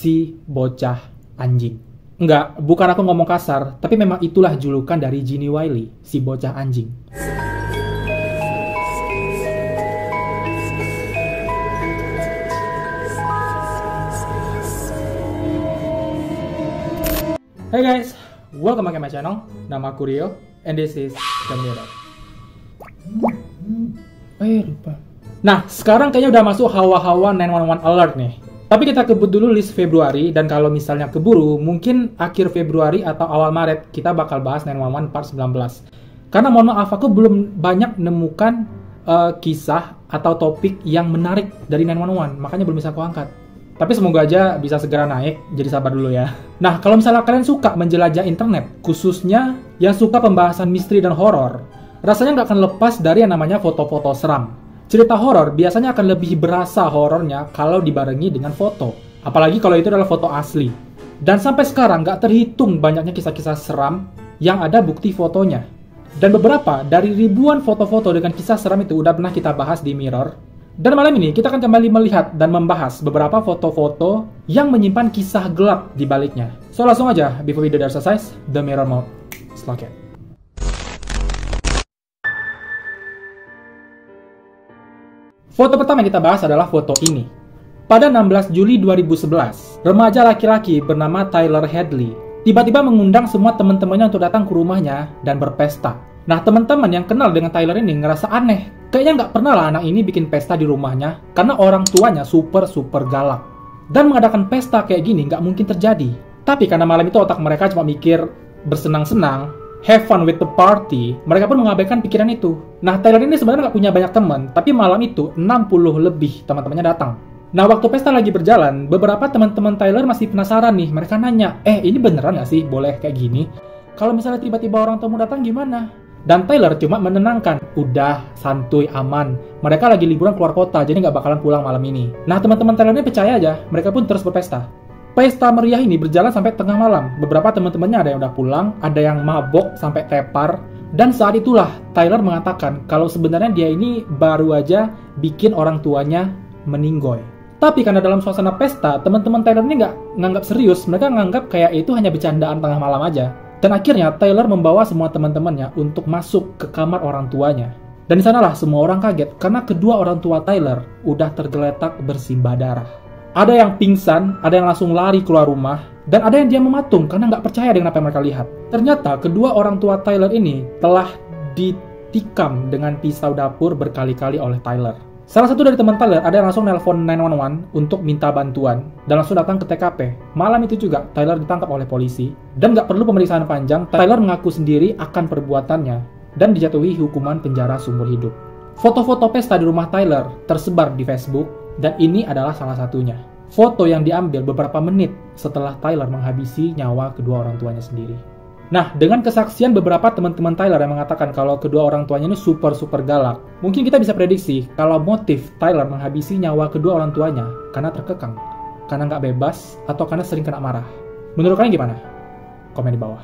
si bocah anjing. Enggak, bukan aku ngomong kasar, tapi memang itulah julukan dari Ginny Wiley, si bocah anjing. Hey guys, welcome back to my channel. Nama aku Rio, and this is The Mirror. Lupa. Nah, sekarang kayaknya udah masuk hawa-hawa 911 alert nih. Tapi kita kebut dulu list Februari, dan kalau misalnya keburu, mungkin akhir Februari atau awal Maret kita bakal bahas 911 part 19. Karena mohon maaf, aku belum banyak menemukan kisah atau topik yang menarik dari 911, makanya belum bisa aku angkat. Tapi semoga aja bisa segera naik, jadi sabar dulu ya. Nah, kalau misalnya kalian suka menjelajah internet, khususnya yang suka pembahasan misteri dan horor, rasanya nggak akan lepas dari yang namanya foto-foto seram. Cerita horor biasanya akan lebih berasa horornya kalau dibarengi dengan foto. Apalagi kalau itu adalah foto asli. Dan sampai sekarang nggak terhitung banyaknya kisah-kisah seram yang ada bukti fotonya. Dan beberapa dari ribuan foto-foto dengan kisah seram itu udah pernah kita bahas di Mirror. Dan malam ini kita akan kembali melihat dan membahas beberapa foto-foto yang menyimpan kisah gelap di baliknya. So langsung aja, before video dari exercise, The Mirror Mode. Slow it. Foto pertama yang kita bahas adalah foto ini. Pada 16 Juli 2011, remaja laki-laki bernama Tyler Hadley tiba-tiba mengundang semua teman-temannya untuk datang ke rumahnya dan berpesta. Nah, teman-teman yang kenal dengan Tyler ini ngerasa aneh. Kayaknya nggak pernah lah anak ini bikin pesta di rumahnya karena orang tuanya super galak. Dan mengadakan pesta kayak gini nggak mungkin terjadi. Tapi karena malam itu otak mereka cuma mikir bersenang-senang, have fun with the party, mereka pun mengabaikan pikiran itu. Nah, Tyler ini sebenarnya nggak punya banyak teman, tapi malam itu 60 lebih teman-temannya datang. Nah, waktu pesta lagi berjalan, beberapa teman-teman Tyler masih penasaran nih. Mereka nanya, ini beneran nggak sih boleh kayak gini? Kalau misalnya tiba-tiba orang tamu datang gimana? Dan Tyler cuma menenangkan, udah, santuy, aman. Mereka lagi liburan keluar kota, jadi nggak bakalan pulang malam ini. Nah, teman-teman Tyler ini percaya aja, mereka pun terus berpesta. Pesta meriah ini berjalan sampai tengah malam. Beberapa teman-temannya ada yang udah pulang, ada yang mabok sampai tepar. Dan saat itulah Tyler mengatakan kalau sebenarnya dia ini baru aja bikin orang tuanya meninggoy. Tapi karena dalam suasana pesta, teman-teman Tyler ini nggak nganggap serius. Mereka nganggap kayak itu hanya bercandaan tengah malam aja. Dan akhirnya Tyler membawa semua teman-temannya untuk masuk ke kamar orang tuanya. Dan di sanalah semua orang kaget karena kedua orang tua Tyler udah tergeletak bersimbah darah. Ada yang pingsan, ada yang langsung lari keluar rumah, dan ada yang diam mematung karena nggak percaya dengan apa yang mereka lihat. Ternyata kedua orang tua Tyler ini telah ditikam dengan pisau dapur berkali-kali oleh Tyler. Salah satu dari teman Tyler ada yang langsung nelpon 911 untuk minta bantuan dan langsung datang ke TKP. Malam itu juga Tyler ditangkap oleh polisi dan nggak perlu pemeriksaan panjang. Tyler mengaku sendiri akan perbuatannya dan dijatuhi hukuman penjara seumur hidup. Foto-foto pesta di rumah Tyler tersebar di Facebook dan ini adalah salah satunya. Foto yang diambil beberapa menit setelah Tyler menghabisi nyawa kedua orang tuanya sendiri. Nah, dengan kesaksian beberapa teman-teman Tyler yang mengatakan kalau kedua orang tuanya ini super galak, mungkin kita bisa prediksi kalau motif Tyler menghabisi nyawa kedua orang tuanya karena terkekang, karena nggak bebas, atau karena sering kena marah. Menurut kalian gimana? Komen di bawah.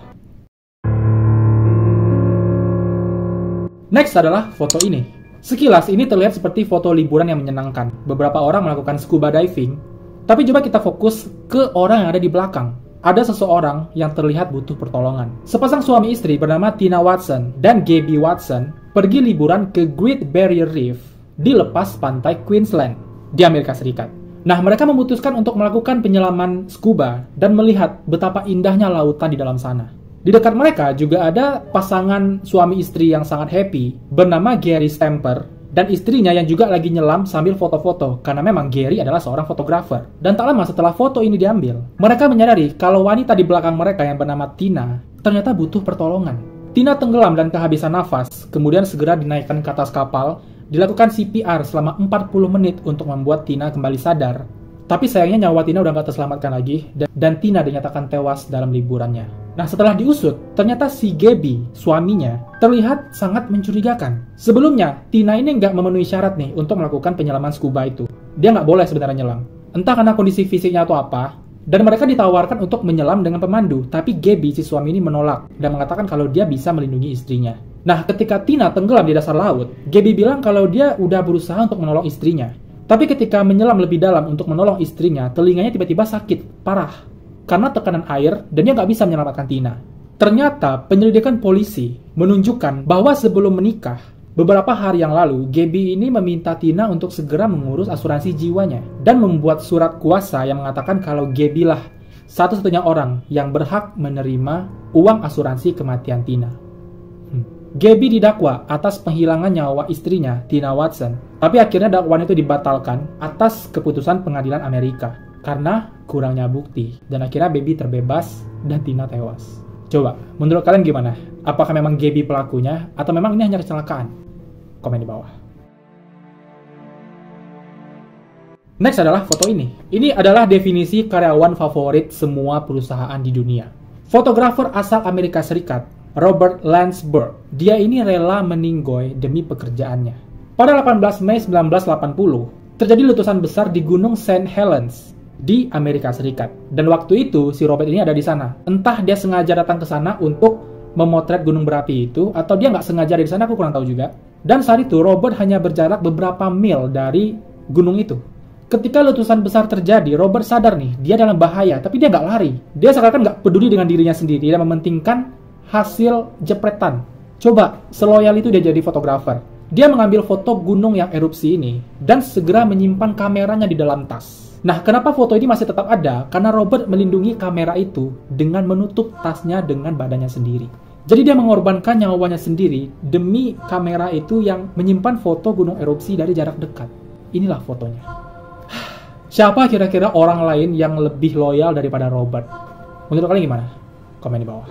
Next adalah foto ini. Sekilas ini terlihat seperti foto liburan yang menyenangkan. Beberapa orang melakukan scuba diving, tapi coba kita fokus ke orang yang ada di belakang. Ada seseorang yang terlihat butuh pertolongan. Sepasang suami istri bernama Tina Watson dan Gabby Watson pergi liburan ke Great Barrier Reef di lepas pantai Queensland di Amerika Serikat. Nah, mereka memutuskan untuk melakukan penyelaman scuba dan melihat betapa indahnya lautan di dalam sana. Di dekat mereka juga ada pasangan suami istri yang sangat happy bernama Gary Stamper dan istrinya yang juga lagi nyelam sambil foto-foto karena memang Gary adalah seorang fotografer. Dan tak lama setelah foto ini diambil, mereka menyadari kalau wanita di belakang mereka yang bernama Tina ternyata butuh pertolongan. Tina tenggelam dan kehabisan nafas, kemudian segera dinaikkan ke atas kapal, dilakukan CPR selama 40 menit untuk membuat Tina kembali sadar. Tapi sayangnya nyawa Tina udah gak terselamatkan lagi dan Tina dinyatakan tewas dalam liburannya. Nah, setelah diusut, ternyata si Gabby, suaminya, terlihat sangat mencurigakan. Sebelumnya, Tina ini nggak memenuhi syarat nih untuk melakukan penyelaman scuba itu. Dia nggak boleh sebenarnya nyelam. Entah karena kondisi fisiknya atau apa, dan mereka ditawarkan untuk menyelam dengan pemandu, tapi Gabby, si suami ini menolak dan mengatakan kalau dia bisa melindungi istrinya. Nah, ketika Tina tenggelam di dasar laut, Gabby bilang kalau dia udah berusaha untuk menolong istrinya. Tapi ketika menyelam lebih dalam untuk menolong istrinya, telinganya tiba-tiba sakit, parah. Karena tekanan air, dan dia nggak bisa menyelamatkan Tina. Ternyata penyelidikan polisi menunjukkan bahwa sebelum menikah, beberapa hari yang lalu, Gabby ini meminta Tina untuk segera mengurus asuransi jiwanya. Dan membuat surat kuasa yang mengatakan kalau Gabby lah satu-satunya orang yang berhak menerima uang asuransi kematian Tina. Gabby didakwa atas penghilangan nyawa istrinya, Tina Watson. Tapi akhirnya dakwaan itu dibatalkan atas keputusan pengadilan Amerika karena kurangnya bukti. Dan akhirnya Gabby terbebas dan Tina tewas. Coba, menurut kalian gimana? Apakah memang Gabby pelakunya atau memang ini hanya kecelakaan? Komen di bawah. Next adalah foto ini. Ini adalah definisi karyawan favorit semua perusahaan di dunia. Fotografer asal Amerika Serikat, Robert Landsberg. Dia ini rela meninggoy demi pekerjaannya. Pada 18 Mei 1980, terjadi letusan besar di Gunung St. Helens di Amerika Serikat. Dan waktu itu si Robert ini ada di sana. Entah dia sengaja datang ke sana untuk memotret gunung berapi itu, atau dia nggak sengaja ada di sana, aku kurang tahu juga. Dan saat itu Robert hanya berjarak beberapa mil dari gunung itu. Ketika letusan besar terjadi, Robert sadar nih, dia dalam bahaya, tapi dia nggak lari. Dia seakan-akan nggak peduli dengan dirinya sendiri dan mementingkan hasil jepretan. Coba, seloyal itu dia jadi fotografer. Dia mengambil foto gunung yang erupsi ini dan segera menyimpan kameranya di dalam tas. Nah, kenapa foto ini masih tetap ada? Karena Robert melindungi kamera itu dengan menutup tasnya dengan badannya sendiri. Jadi dia mengorbankan nyawanya sendiri demi kamera itu yang menyimpan foto gunung erupsi dari jarak dekat. Inilah fotonya. Siapa kira-kira orang lain yang lebih loyal daripada Robert? Menurut kalian gimana? Komen di bawah.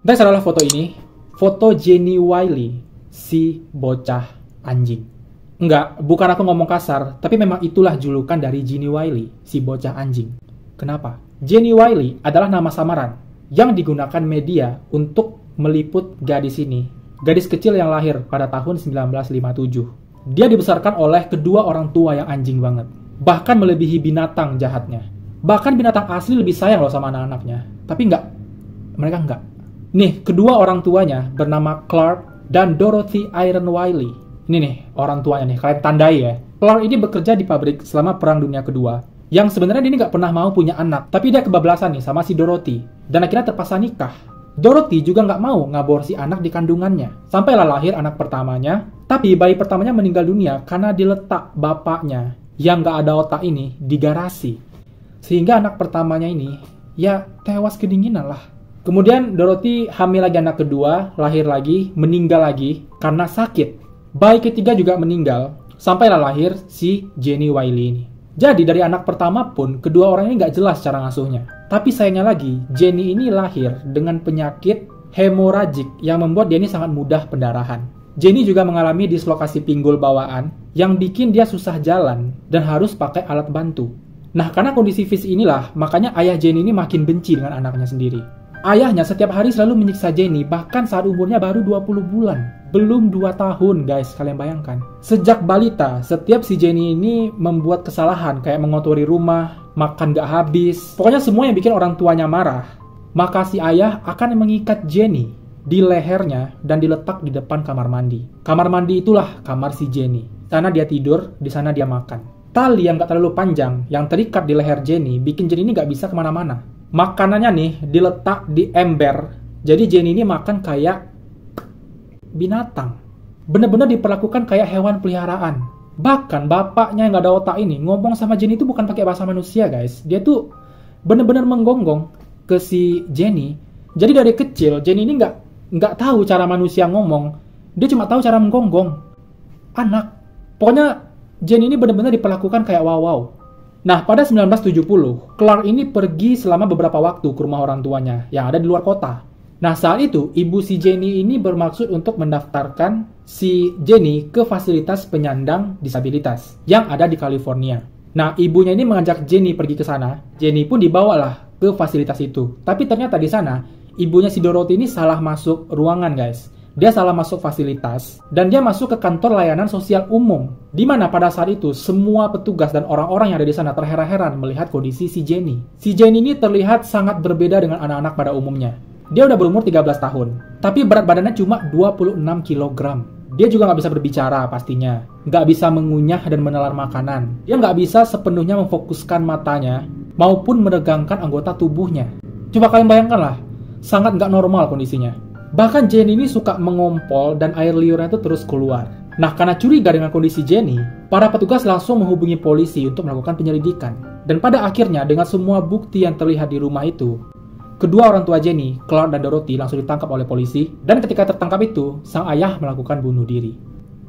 Next adalah foto ini. Foto Jenny Wiley, si bocah anjing. Enggak, bukan aku ngomong kasar, tapi memang itulah julukan dari Jenny Wiley, si bocah anjing. Kenapa? Jenny Wiley adalah nama samaran yang digunakan media untuk meliput gadis ini. Gadis kecil yang lahir pada tahun 1957. Dia dibesarkan oleh kedua orang tua yang anjing banget. Bahkan melebihi binatang jahatnya. Bahkan binatang asli lebih sayang loh sama anak-anaknya. Tapi enggak, mereka enggak. Nih, kedua orang tuanya bernama Clark dan Dorothy Irene Wiley. Ini nih, orang tuanya nih, kalian tandai ya. Clark ini bekerja di pabrik selama Perang Dunia Kedua. Yang sebenarnya dia ini nggak pernah mau punya anak, tapi dia kebablasan nih sama si Dorothy. Dan akhirnya terpaksa nikah. Dorothy juga nggak mau ngaborsi anak di kandungannya. Sampailah lahir anak pertamanya, tapi bayi pertamanya meninggal dunia karena diletak bapaknya yang nggak ada otak ini di garasi. Sehingga anak pertamanya ini, ya tewas kedinginan lah. Kemudian Dorothy hamil lagi anak kedua, lahir lagi, meninggal lagi karena sakit. Bayi ketiga juga meninggal, sampailah lahir si Jenny Wiley ini. Jadi dari anak pertama pun, kedua orang ini nggak jelas cara ngasuhnya. Tapi sayangnya lagi, Jenny ini lahir dengan penyakit hemoragik yang membuat dia ini sangat mudah pendarahan. Jenny juga mengalami dislokasi pinggul bawaan yang bikin dia susah jalan dan harus pakai alat bantu. Nah, karena kondisi fisik inilah, makanya ayah Jenny ini makin benci dengan anaknya sendiri. Ayahnya setiap hari selalu menyiksa Jenny, bahkan saat umurnya baru 20 bulan. Belum 2 tahun, guys, kalian bayangkan. Sejak balita, setiap si Jenny ini membuat kesalahan, kayak mengotori rumah, makan gak habis. Pokoknya semua yang bikin orang tuanya marah. Maka si ayah akan mengikat Jenny di lehernya dan diletak di depan kamar mandi. Kamar mandi itulah kamar si Jenny. Sana dia tidur, di sana dia makan. Tali yang gak terlalu panjang, yang terikat di leher Jenny, bikin Jenny ini gak bisa kemana-mana. Makanannya nih diletak di ember. Jadi Jenny ini makan kayak binatang. Bener-bener diperlakukan kayak hewan peliharaan. Bahkan bapaknya yang gak ada otak ini ngomong sama Jenny itu bukan pakai bahasa manusia, guys. Dia tuh bener-bener menggonggong ke si Jenny. Jadi dari kecil Jenny ini nggak tahu cara manusia ngomong. Dia cuma tahu cara menggonggong anak. Pokoknya Jenny ini bener-bener diperlakukan kayak wow. Nah, pada 1970, Clark ini pergi selama beberapa waktu ke rumah orang tuanya yang ada di luar kota. Nah, saat itu, ibu si Jenny ini bermaksud untuk mendaftarkan si Jenny ke fasilitas penyandang disabilitas yang ada di California. Nah, ibunya ini mengajak Jenny pergi ke sana. Jenny pun dibawalah ke fasilitas itu. Tapi ternyata di sana, ibunya si Dorothy ini salah masuk ruangan, guys. Dia salah masuk fasilitas, dan dia masuk ke kantor layanan sosial umum, di mana pada saat itu semua petugas dan orang-orang yang ada di sana terheran-heran melihat kondisi si Jenny. Si Jenny ini terlihat sangat berbeda dengan anak-anak pada umumnya. Dia udah berumur 13 tahun, tapi berat badannya cuma 26 kg. Dia juga nggak bisa berbicara pastinya, nggak bisa mengunyah dan menelan makanan. Dia nggak bisa sepenuhnya memfokuskan matanya maupun meregangkan anggota tubuhnya. Coba kalian bayangkanlah, sangat nggak normal kondisinya. Bahkan Jenny ini suka mengompol dan air liurnya itu terus keluar. Nah, karena curiga dengan kondisi Jenny, para petugas langsung menghubungi polisi untuk melakukan penyelidikan. Dan pada akhirnya, dengan semua bukti yang terlihat di rumah itu, kedua orang tua Jenny, Clark dan Dorothy, langsung ditangkap oleh polisi. Dan ketika tertangkap itu, sang ayah melakukan bunuh diri.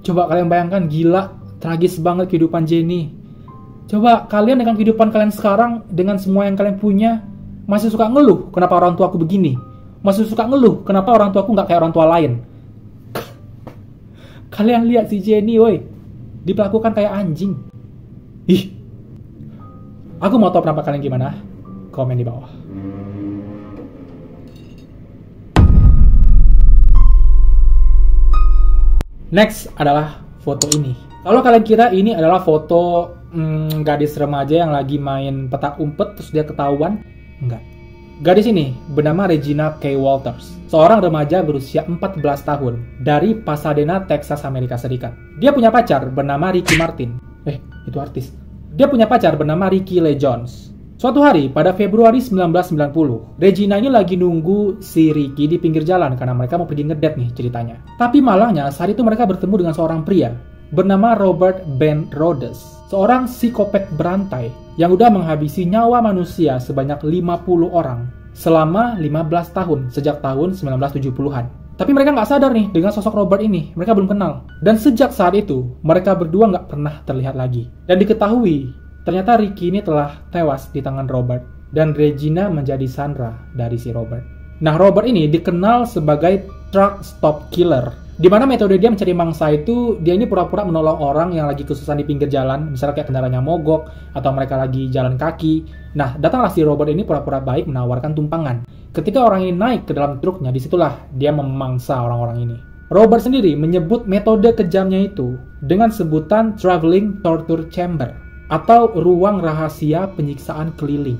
Coba kalian bayangkan, gila, tragis banget kehidupan Jenny. Coba kalian dengan kehidupan kalian sekarang, dengan semua yang kalian punya, masih suka ngeluh kenapa orang tua aku begini. Masih suka ngeluh kenapa orang tua aku nggak kayak orang tua lain. Kalian lihat si Jenny, woi, diperlakukan kayak anjing. Ih, aku mau tahu pendapat kalian gimana? Komen di bawah. Next adalah foto ini. Kalau kalian kira ini adalah foto gadis remaja yang lagi main petak umpet terus dia ketahuan, enggak. Gadis ini bernama Regina K. Walters, seorang remaja berusia 14 tahun dari Pasadena, Texas, Amerika Serikat. Dia punya pacar bernama Ricky Martin. Itu artis. Dia punya pacar bernama Ricky Lee Jones. Suatu hari pada Februari 1990, Regina ini lagi nunggu si Ricky di pinggir jalan karena mereka mau pergi ngedate nih ceritanya. Tapi malahnya saat itu mereka bertemu dengan seorang pria bernama Robert Ben Rhodes, seorang psikopat berantai yang udah menghabisi nyawa manusia sebanyak 50 orang selama 15 tahun sejak tahun 1970-an. Tapi mereka nggak sadar nih dengan sosok Robert ini, mereka belum kenal. Dan sejak saat itu, mereka berdua nggak pernah terlihat lagi. Dan diketahui, ternyata Ricky ini telah tewas di tangan Robert, dan Regina menjadi sandra dari si Robert. Nah, Robert ini dikenal sebagai truck stop killer, di mana metode dia mencari mangsa itu, dia ini pura-pura menolong orang yang lagi kesusahan di pinggir jalan, misalnya kayak kendaraannya mogok, atau mereka lagi jalan kaki. Nah, datanglah si Robert ini pura-pura baik menawarkan tumpangan. Ketika orang ini naik ke dalam truknya, disitulah dia memangsa orang-orang ini. Robert sendiri menyebut metode kejamnya itu dengan sebutan traveling torture chamber, atau ruang rahasia penyiksaan keliling.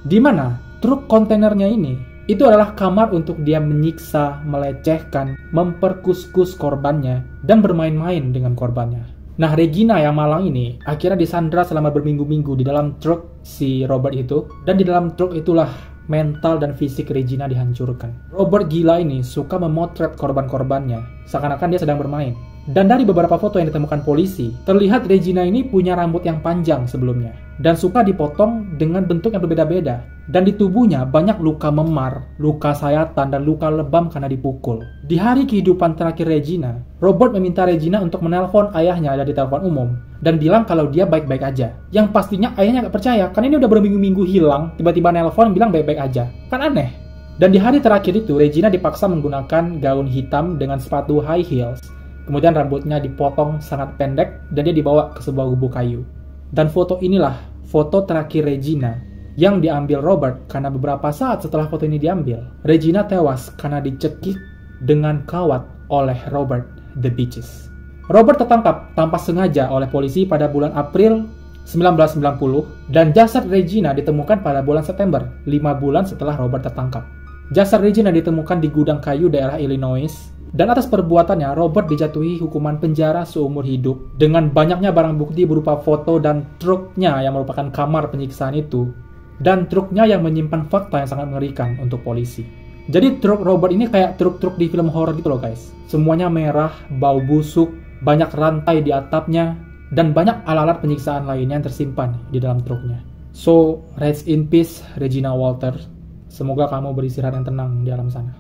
Di mana truk kontainernya ini itu adalah kamar untuk dia menyiksa, melecehkan, memperkuskus korbannya, dan bermain-main dengan korbannya. Nah, Regina yang malang ini akhirnya disandra selama berminggu-minggu di dalam truk si Robert itu, dan di dalam truk itulah mental dan fisik Regina dihancurkan. Robert gila ini suka memotret korban-korbannya, seakan-akan dia sedang bermain. Dan dari beberapa foto yang ditemukan polisi, terlihat Regina ini punya rambut yang panjang sebelumnya, dan suka dipotong dengan bentuk yang berbeda-beda. Dan di tubuhnya banyak luka memar, luka sayatan, dan luka lebam karena dipukul. Di hari kehidupan terakhir Regina, Robert meminta Regina untuk menelpon ayahnya dari telepon umum, dan bilang kalau dia baik-baik aja. Yang pastinya ayahnya gak percaya, karena ini udah berminggu-minggu hilang, tiba-tiba nelpon bilang baik-baik aja. Kan aneh. Dan di hari terakhir itu, Regina dipaksa menggunakan gaun hitam dengan sepatu high heels. Kemudian rambutnya dipotong sangat pendek dan dia dibawa ke sebuah gubuk kayu. Dan foto inilah foto terakhir Regina yang diambil Robert karena beberapa saat setelah foto ini diambil, Regina tewas karena dicekik dengan kawat oleh Robert the Beaches. Robert tertangkap tanpa sengaja oleh polisi pada bulan April 1990 dan jasad Regina ditemukan pada bulan September, 5 bulan setelah Robert tertangkap. Jasad Regina ditemukan di gudang kayu daerah Illinois. Dan atas perbuatannya, Robert dijatuhi hukuman penjara seumur hidup dengan banyaknya barang bukti berupa foto dan truknya yang merupakan kamar penyiksaan itu, dan truknya yang menyimpan fakta yang sangat mengerikan untuk polisi. Jadi truk Robert ini kayak truk-truk di film horor gitu loh guys. Semuanya merah, bau busuk, banyak rantai di atapnya, dan banyak alat-alat penyiksaan lainnya yang tersimpan di dalam truknya. So, rest in peace Regina Walters. Semoga kamu beristirahat yang tenang di alam sana.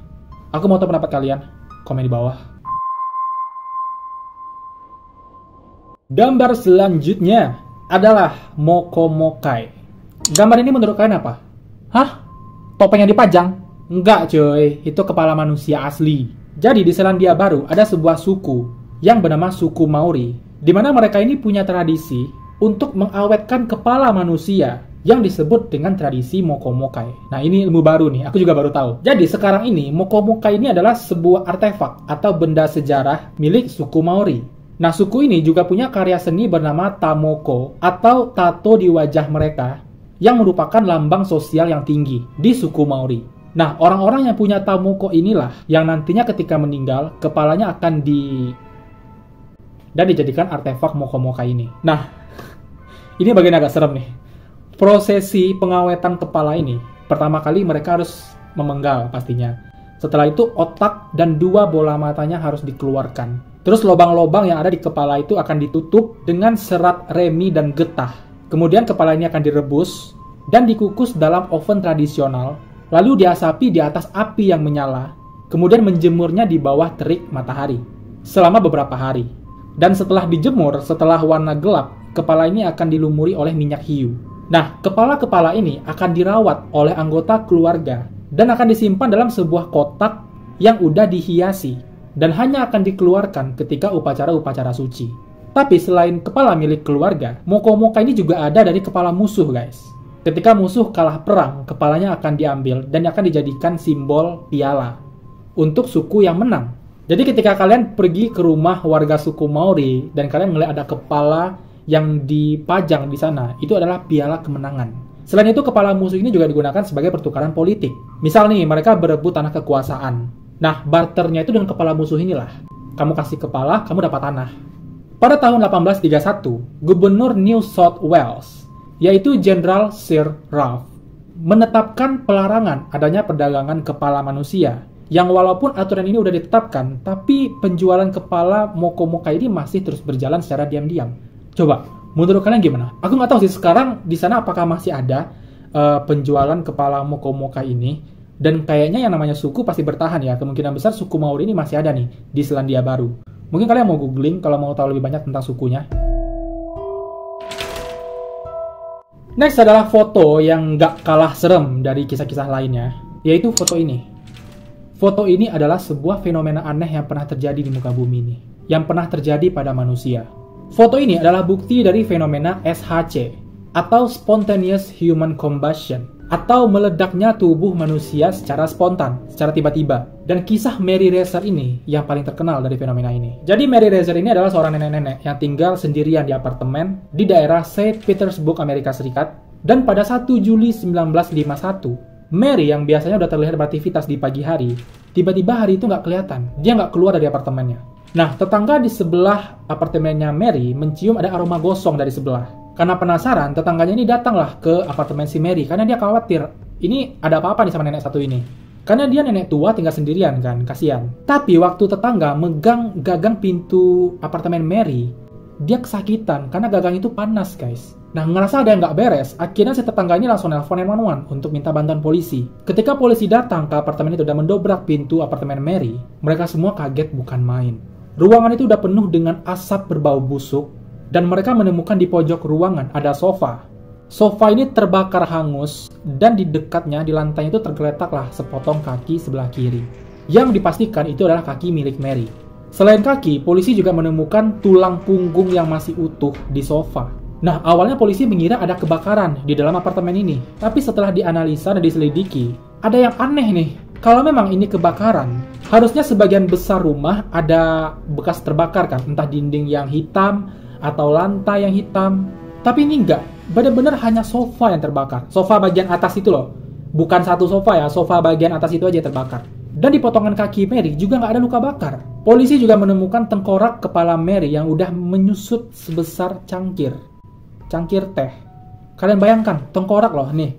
Aku mau tahu pendapat kalian. Komen di bawah. Gambar selanjutnya adalah Mokomokai. Gambar ini menurut kalian apa? Hah? Topeng yang dipajang? Enggak cuy, itu kepala manusia asli. Jadi di Selandia Baru ada sebuah suku yang bernama suku Maori, di mana mereka ini punya tradisi untuk mengawetkan kepala manusia yang disebut dengan tradisi Mokomokai. Nah, ini ilmu baru nih, aku juga baru tahu. Jadi, sekarang ini, Mokomokai ini adalah sebuah artefak atau benda sejarah milik suku Maori. Nah, suku ini juga punya karya seni bernama Tamoko atau tato di wajah mereka yang merupakan lambang sosial yang tinggi di suku Maori. Nah, orang-orang yang punya Tamoko inilah yang nantinya ketika meninggal, kepalanya akan dan dijadikan artefak mokomoka ini. Nah, ini bagian agak serem nih. Prosesi pengawetan kepala ini, pertama kali mereka harus memenggal pastinya. Setelah itu otak dan 2 bola matanya harus dikeluarkan. Terus lubang-lubang yang ada di kepala itu akan ditutup dengan serat remi dan getah. Kemudian kepala ini akan direbus dan dikukus dalam oven tradisional, lalu diasapi di atas api yang menyala, kemudian menjemurnya di bawah terik matahari selama beberapa hari. Dan setelah dijemur, setelah warna gelap, kepala ini akan dilumuri oleh minyak hiu. Nah, kepala-kepala ini akan dirawat oleh anggota keluarga dan akan disimpan dalam sebuah kotak yang udah dihiasi dan hanya akan dikeluarkan ketika upacara-upacara suci. Tapi selain kepala milik keluarga, mokomoka ini juga ada dari kepala musuh, guys. Ketika musuh kalah perang, kepalanya akan diambil dan akan dijadikan simbol piala untuk suku yang menang. Jadi ketika kalian pergi ke rumah warga suku Maori dan kalian melihat ada kepala yang dipajang di sana, itu adalah piala kemenangan. Selain itu, kepala musuh ini juga digunakan sebagai pertukaran politik. Misal nih, mereka berebut tanah kekuasaan. Nah, barternya itu dengan kepala musuh inilah. Kamu kasih kepala, kamu dapat tanah. Pada tahun 1831, Gubernur New South Wales, yaitu Jenderal Sir Ralph, menetapkan pelarangan adanya perdagangan kepala manusia, yang walaupun aturan ini udah ditetapkan, tapi penjualan kepala mokomoka ini masih terus berjalan secara diam-diam. Coba, menurut kalian gimana? Aku nggak tahu sih sekarang di sana apakah masih ada penjualan kepala mokomoka ini. Dan kayaknya yang namanya suku pasti bertahan ya. Kemungkinan besar suku Maori ini masih ada nih di Selandia Baru. Mungkin kalian mau googling kalau mau tahu lebih banyak tentang sukunya. Next adalah foto yang nggak kalah serem dari kisah-kisah lainnya, yaitu foto ini. Foto ini adalah sebuah fenomena aneh yang pernah terjadi di muka bumi ini, yang pernah terjadi pada manusia. Foto ini adalah bukti dari fenomena SHC, atau Spontaneous Human Combustion, atau meledaknya tubuh manusia secara spontan, secara tiba-tiba. Dan kisah Mary Reeser ini yang paling terkenal dari fenomena ini. Jadi Mary Reeser ini adalah seorang nenek-nenek yang tinggal sendirian di apartemen di daerah St. Petersburg, Amerika Serikat. Dan pada 1 Juli 1951, Mary yang biasanya udah terlihat beraktivitas di pagi hari, tiba-tiba hari itu nggak kelihatan. Dia nggak keluar dari apartemennya. Nah, tetangga di sebelah apartemennya Mary mencium ada aroma gosong dari sebelah. Karena penasaran, tetangganya ini datanglah ke apartemen si Mary karena dia khawatir, ini ada apa-apa nih sama nenek satu ini. Karena dia nenek tua tinggal sendirian kan, kasihan. Tapi waktu tetangga megang gagang pintu apartemen Mary, dia kesakitan karena gagang itu panas, guys. Nah, ngerasa ada yang nggak beres, akhirnya si tetangga ini langsung nelfon 911 untuk minta bantuan polisi. Ketika polisi datang ke apartemen itu dan mendobrak pintu apartemen Mary, mereka semua kaget bukan main. Ruangan itu udah penuh dengan asap berbau busuk, dan mereka menemukan di pojok ruangan ada sofa. Sofa ini terbakar hangus, dan di dekatnya di lantainya itu tergeletaklah sepotong kaki sebelah kiri. Yang dipastikan itu adalah kaki milik Mary. Selain kaki, polisi juga menemukan tulang punggung yang masih utuh di sofa. Nah, awalnya polisi mengira ada kebakaran di dalam apartemen ini. Tapi setelah dianalisa dan diselidiki, ada yang aneh nih. Kalau memang ini kebakaran, harusnya sebagian besar rumah ada bekas terbakar kan, entah dinding yang hitam atau lantai yang hitam. Tapi ini enggak, benar-benar hanya sofa yang terbakar. Sofa bagian atas itu loh, bukan satu sofa ya, sofa bagian atas itu aja yang terbakar. Dan di potongan kaki Mary juga nggak ada luka bakar. Polisi juga menemukan tengkorak kepala Mary yang udah menyusut sebesar cangkir teh. Kalian bayangkan, tengkorak loh nih,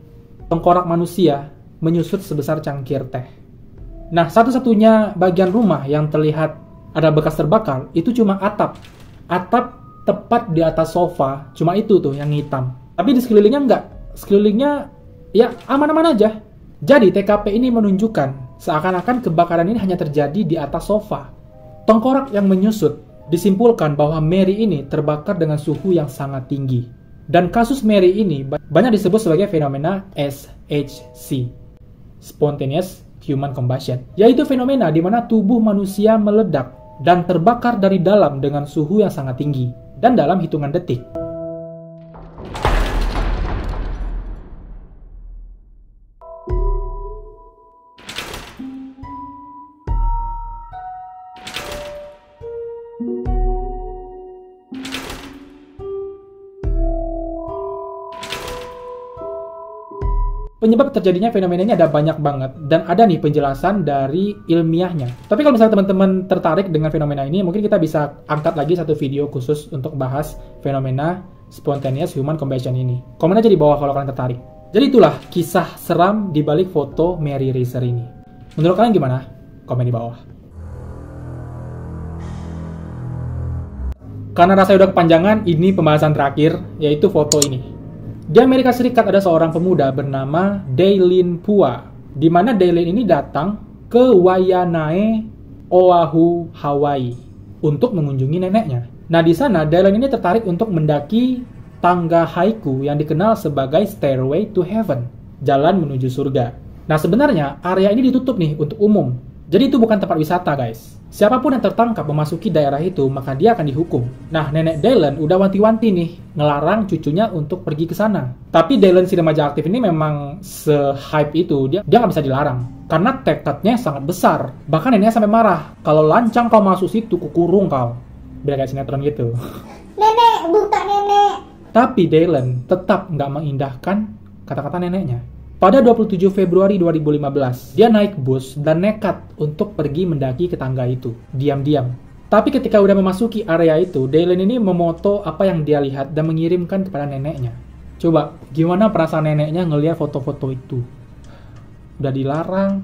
tengkorak manusia menyusut sebesar cangkir teh. Nah, satu-satunya bagian rumah yang terlihat ada bekas terbakar itu cuma atap tepat di atas sofa, cuma itu tuh yang hitam. Tapi di sekelilingnya enggak, sekelilingnya ya aman-aman aja. Jadi TKP ini menunjukkan seakan-akan kebakaran ini hanya terjadi di atas sofa. Tengkorak yang menyusut disimpulkan bahwa Mary ini terbakar dengan suhu yang sangat tinggi. Dan kasus Mary ini banyak disebut sebagai fenomena SHC, Spontaneous Human Combustion, yaitu fenomena di mana tubuh manusia meledak dan terbakar dari dalam dengan suhu yang sangat tinggi dan dalam hitungan detik. Penyebab terjadinya fenomena ini ada banyak banget, dan ada nih penjelasan dari ilmiahnya. Tapi kalau misalnya teman-teman tertarik dengan fenomena ini, mungkin kita bisa angkat lagi satu video khusus untuk bahas fenomena spontaneous human combustion ini. Komen aja di bawah kalau kalian tertarik. Jadi itulah kisah seram di balik foto Mary Reeser ini. Menurut kalian gimana? Komen di bawah. Karena rasanya udah kepanjangan, ini pembahasan terakhir, yaitu foto ini. Di Amerika Serikat ada seorang pemuda bernama Daylin Pua, di mana Daylin ini datang ke Waianae, Oahu, Hawaii untuk mengunjungi neneknya. Nah, di sana Daylin ini tertarik untuk mendaki tangga haiku yang dikenal sebagai Stairway to Heaven, jalan menuju surga. Nah, sebenarnya area ini ditutup nih untuk umum. Jadi itu bukan tempat wisata, guys. Siapapun yang tertangkap memasuki daerah itu, maka dia akan dihukum. Nah, nenek Daylin udah wanti-wanti nih, ngelarang cucunya untuk pergi ke sana. Tapi Daylin si remaja aktif ini memang se-hype itu, dia nggak bisa dilarang. Karena tekadnya sangat besar. Bahkan neneknya sampai marah. Kalau lancang kau masuk situ, kukurung kau. Biar kayak sinetron gitu. Nenek, buka nenek. Tapi Daylin tetap nggak mengindahkan kata-kata neneknya. Pada 27 Februari 2015, dia naik bus dan nekat untuk pergi mendaki ke tangga itu, diam-diam. Tapi ketika udah memasuki area itu, Daylin ini memoto apa yang dia lihat dan mengirimkan kepada neneknya. Coba, gimana perasaan neneknya ngelihat foto-foto itu? Udah dilarang,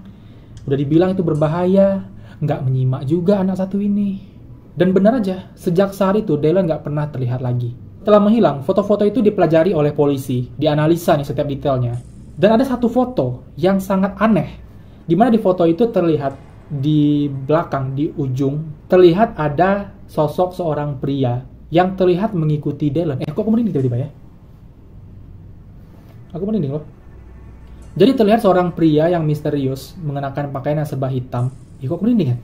udah dibilang itu berbahaya, nggak menyimak juga anak satu ini. Dan benar aja, sejak saat itu Daylin nggak pernah terlihat lagi. Setelah menghilang, foto-foto itu dipelajari oleh polisi, dianalisa nih setiap detailnya. Dan ada satu foto yang sangat aneh, di mana di foto itu terlihat di belakang, di ujung, terlihat ada sosok seorang pria yang terlihat mengikuti Daylin. Kok aku merinding tiba-tiba ya? Aku merinding loh. Jadi terlihat seorang pria yang misterius mengenakan pakaian yang serba hitam. Kok aku merinding ya?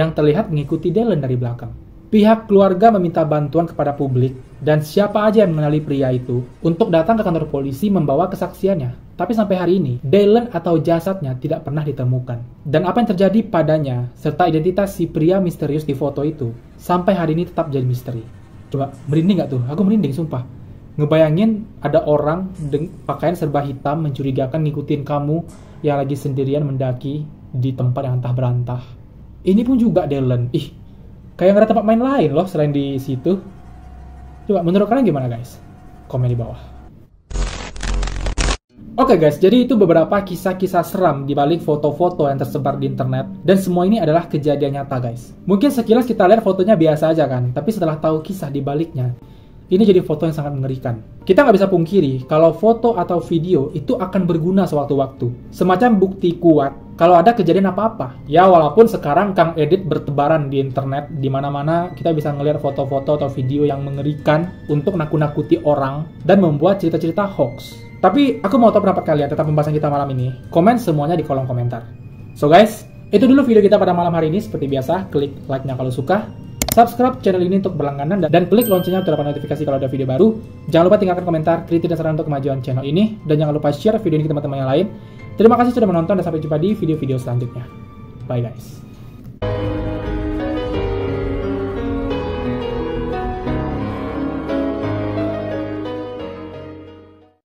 Yang terlihat mengikuti Daylin dari belakang. Pihak keluarga meminta bantuan kepada publik dan siapa aja yang mengenali pria itu untuk datang ke kantor polisi membawa kesaksiannya. Tapi sampai hari ini, Daylin atau jasadnya tidak pernah ditemukan. Dan apa yang terjadi padanya serta identitas si pria misterius di foto itu sampai hari ini tetap jadi misteri. Coba, merinding gak tuh? Aku merinding, sumpah. Ngebayangin ada orang pakaian serba hitam mencurigakan ngikutin kamu yang lagi sendirian mendaki di tempat yang entah berantah. Ini pun juga Daylin. Kayak nggak ada tempat main lain loh selain di situ. Coba menurut kalian gimana guys? Komen di bawah. Oke guys, jadi itu beberapa kisah-kisah seram di balik foto-foto yang tersebar di internet. Dan semua ini adalah kejadian nyata guys. Mungkin sekilas kita lihat fotonya biasa aja kan, tapi setelah tahu kisah di baliknya, ini jadi foto yang sangat mengerikan. Kita nggak bisa pungkiri kalau foto atau video itu akan berguna sewaktu-waktu. Semacam bukti kuat kalau ada kejadian apa-apa. Ya walaupun sekarang Kang Edit bertebaran di internet, di mana-mana kita bisa ngelihat foto-foto atau video yang mengerikan untuk nakut-nakuti orang dan membuat cerita-cerita hoax. Tapi aku mau tahu pendapat kalian tentang pembahasan kita malam ini. Komen semuanya di kolom komentar. So guys, itu dulu video kita pada malam hari ini. Seperti biasa, klik like-nya kalau suka. Subscribe channel ini untuk berlangganan dan klik loncengnya untuk dapat notifikasi kalau ada video baru. Jangan lupa tinggalkan komentar, kritik dan saran untuk kemajuan channel ini. Dan jangan lupa share video ini ke teman-teman yang lain. Terima kasih sudah menonton dan sampai jumpa di video-video selanjutnya. Bye guys.